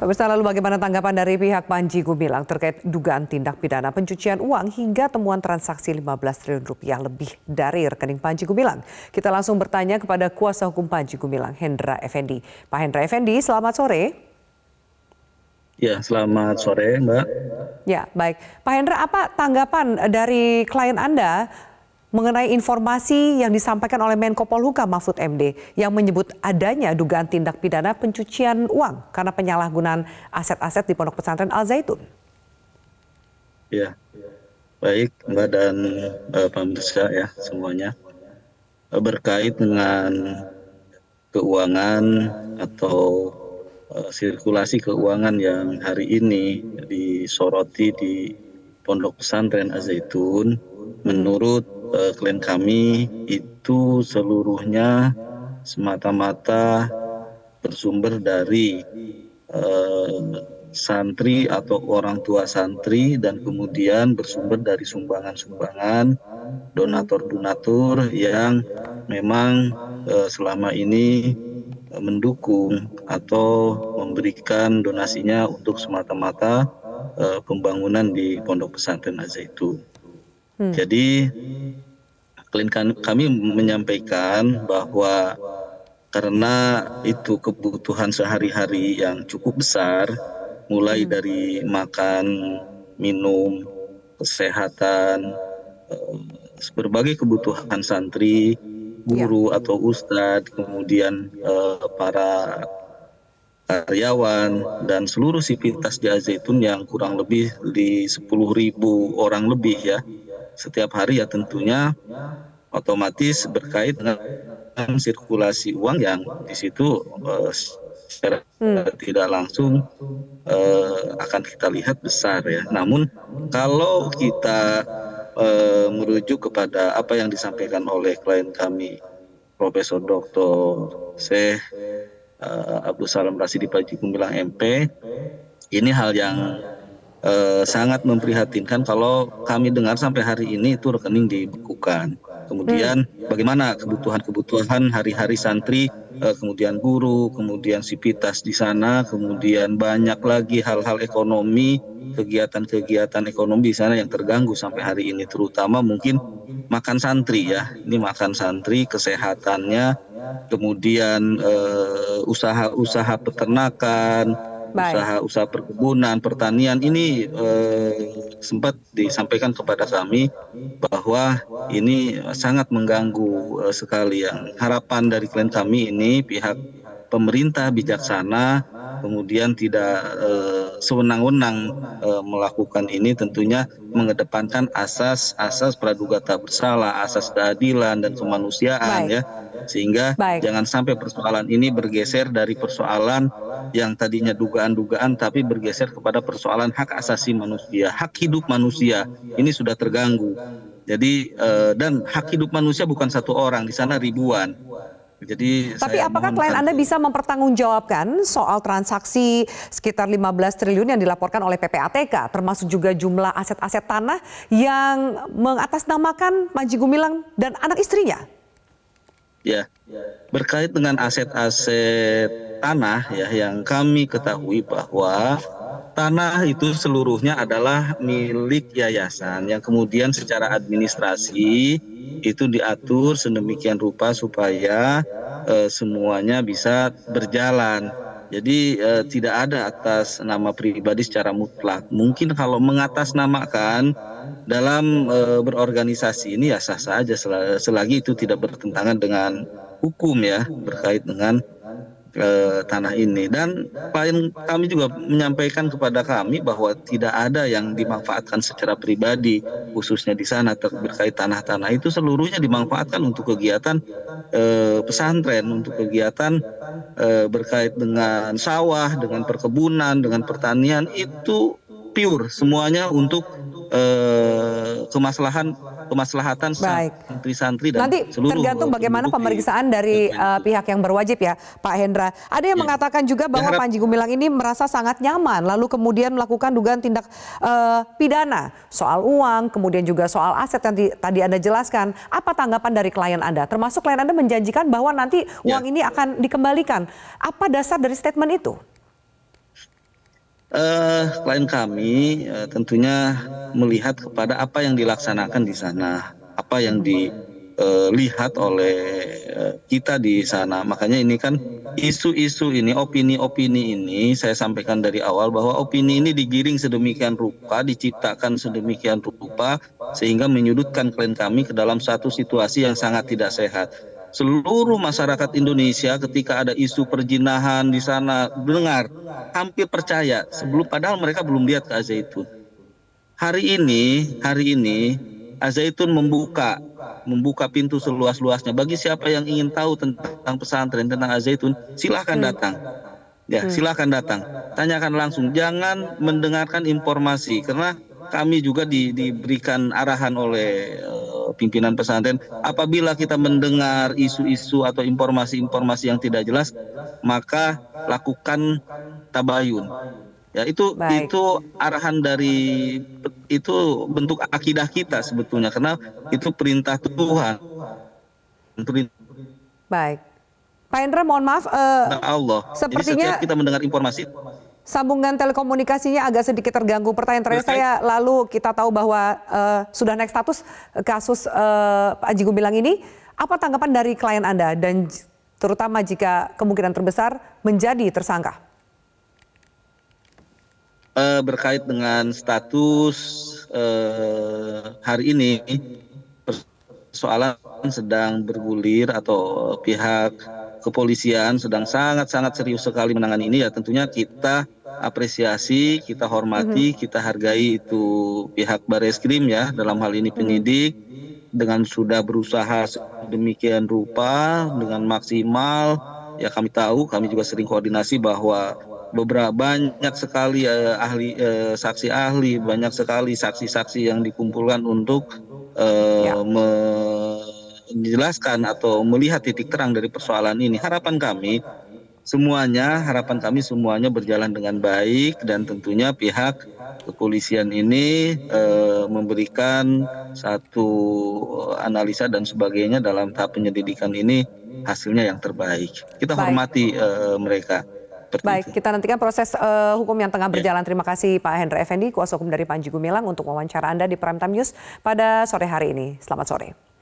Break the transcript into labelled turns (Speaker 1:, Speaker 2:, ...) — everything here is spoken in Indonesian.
Speaker 1: Pemirsa, lalu bagaimana tanggapan dari pihak Panji Gumilang terkait dugaan tindak pidana pencucian uang hingga temuan transaksi 15 triliun rupiah lebih dari rekening Panji Gumilang? Kita langsung bertanya kepada kuasa hukum Panji Gumilang, Hendra Effendi. Pak Hendra Effendi, selamat sore.
Speaker 2: Ya, selamat sore, Mbak.
Speaker 1: Ya, baik. Pak Hendra, apa tanggapan dari klien Anda mengenai informasi yang disampaikan oleh Menko Polhukam Mahfud MD yang menyebut adanya dugaan tindak pidana pencucian uang karena penyalahgunaan aset-aset di Pondok Pesantren Al Zaitun?
Speaker 2: Ya, baik Mbak dan pemirsa ya semuanya. Berkait dengan keuangan atau sirkulasi keuangan yang hari ini disoroti di Pondok Pesantren Al Zaitun, menurut klien kami itu seluruhnya semata-mata bersumber dari santri atau orang tua santri dan kemudian bersumber dari sumbangan-sumbangan donatur-donatur yang memang selama ini mendukung atau memberikan donasinya untuk semata-mata pembangunan di Pondok Pesantren Al Zaitun. Jadi klien kami menyampaikan bahwa karena itu kebutuhan sehari-hari yang cukup besar, mulai dari makan, minum, kesehatan, berbagai kebutuhan santri, guru atau ustadz, kemudian para karyawan dan seluruh sivitas di Al Zaitun yang kurang lebih di 10.000 orang lebih ya setiap hari, ya tentunya otomatis berkait dengan sirkulasi uang yang di situ secara tidak langsung akan kita lihat besar ya. Namun kalau kita merujuk kepada apa yang disampaikan oleh klien kami, Profesor Dr. Syekh Abdul Salam Rasidi Panji Gumilang MP, ini hal yang sangat memprihatinkan kalau kami dengar sampai hari ini itu rekening dibekukan. Kemudian bagaimana kebutuhan-kebutuhan hari-hari santri, kemudian guru, kemudian sivitas di sana, kemudian banyak lagi hal-hal ekonomi, kegiatan-kegiatan ekonomi di sana yang terganggu sampai hari ini, terutama mungkin makan santri ya. Ini makan santri, kesehatannya, kemudian usaha-usaha peternakan, usaha-usaha perkebunan, pertanian ini sempat disampaikan kepada kami bahwa ini sangat mengganggu sekali. Yang harapan dari klien kami ini pihak pemerintah bijaksana, kemudian tidak sewenang-wenang melakukan ini, tentunya mengedepankan asas praduga tak bersalah, asas keadilan dan kemanusiaan ya, sehingga jangan sampai persoalan ini bergeser dari persoalan yang tadinya dugaan-dugaan tapi bergeser kepada persoalan hak asasi manusia, hak hidup manusia ini sudah terganggu. Jadi dan hak hidup manusia bukan satu orang, di sana ribuan. Jadi
Speaker 1: tapi apakah klien Anda bisa mempertanggungjawabkan soal transaksi sekitar 15 triliun yang dilaporkan oleh PPATK, termasuk juga jumlah aset-aset tanah yang mengatasnamakan Panji Gumilang dan anak istrinya?
Speaker 2: Ya, berkait dengan aset-aset tanah ya, yang kami ketahui bahwa tanah itu seluruhnya adalah milik yayasan yang kemudian secara administrasi itu diatur sedemikian rupa supaya semuanya bisa berjalan. Jadi tidak ada atas nama pribadi secara mutlak. Mungkin kalau mengatasnamakan dalam berorganisasi ini ya sah-sah aja selagi itu tidak bertentangan dengan hukum ya berkait dengan tanah ini. Dan klien kami juga menyampaikan kepada kami bahwa tidak ada yang dimanfaatkan secara pribadi, khususnya di sana terkait tanah-tanah itu seluruhnya dimanfaatkan untuk kegiatan pesantren, untuk kegiatan berkait dengan sawah, dengan perkebunan, dengan pertanian, itu pure semuanya untuk kemaslahatan santri-santri dan
Speaker 1: nanti
Speaker 2: seluruh
Speaker 1: tergantung bagaimana pemeriksaan dari pihak yang berwajib ya Pak Hendra. Ada yang mengatakan juga bahwa Panji Gumilang ini merasa sangat nyaman lalu kemudian melakukan dugaan tindak pidana soal uang, kemudian juga soal aset yang tadi Anda jelaskan. Apa tanggapan dari klien Anda? Termasuk klien Anda menjanjikan bahwa nanti uang ini akan dikembalikan. Apa dasar dari statement itu?
Speaker 2: Klien kami tentunya melihat kepada apa yang dilaksanakan di sana, apa yang dilihat oleh kita di sana. Makanya ini kan isu-isu ini, opini-opini ini saya sampaikan dari awal bahwa opini ini digiring sedemikian rupa, diciptakan sedemikian rupa sehingga menyudutkan klien kami ke dalam satu situasi yang sangat tidak sehat. Seluruh masyarakat Indonesia ketika ada isu perjinahan di sana dengar, hampir percaya sebelum padahal mereka belum lihat ke Al-Zaitun. Hari ini Al-Zaitun membuka pintu seluas-luasnya bagi siapa yang ingin tahu tentang pesantren, tentang Al-Zaitun, silahkan datang. Ya, silahkan datang. Tanyakan langsung, jangan mendengarkan informasi karena kami juga diberikan arahan oleh pimpinan pesantren. Apabila kita mendengar isu-isu atau informasi-informasi yang tidak jelas, maka lakukan tabayun. Ya,
Speaker 1: Baik,
Speaker 2: itu arahan dari itu bentuk akidah kita sebetulnya karena itu perintah Tuhan, perintah
Speaker 1: baik. Pak Hendra, mohon maaf,
Speaker 2: Allah. Jadi setiap
Speaker 1: sepertinya
Speaker 2: kita mendengar informasi
Speaker 1: sambungan telekomunikasinya agak sedikit terganggu. Pertanyaan terakhir
Speaker 2: berkait.
Speaker 1: saya, lalu kita tahu bahwa sudah naik status kasus Pak Panji Gumilang ini. Apa tanggapan dari klien Anda dan terutama jika kemungkinan terbesar menjadi tersangka?
Speaker 2: Berkait dengan status hari ini, persoalan sedang bergulir atau pihak kepolisian sedang sangat-sangat serius sekali menangani ini, ya tentunya kita apresiasi, kita hormati, kita hargai itu pihak Bareskrim ya, dalam hal ini penyidik dengan sudah berusaha sedemikian rupa dengan maksimal. Ya kami tahu, kami juga sering koordinasi bahwa banyak sekali saksi ahli, banyak sekali saksi-saksi yang dikumpulkan untuk
Speaker 1: Ya,
Speaker 2: menjelaskan atau melihat titik terang dari persoalan ini. Harapan kami semuanya berjalan dengan baik dan tentunya pihak kepolisian ini memberikan satu analisa dan sebagainya dalam tahap penyelidikan ini hasilnya yang terbaik. Kita
Speaker 1: baik.
Speaker 2: hormati mereka. Seperti
Speaker 1: Baik,
Speaker 2: itu.
Speaker 1: kita nantikan proses hukum yang tengah
Speaker 2: Ya.
Speaker 1: berjalan. Terima kasih Pak Hendra Effendi, kuasa hukum dari Panji Gumilang untuk wawancara Anda di Prime Time News pada sore hari ini. Selamat sore.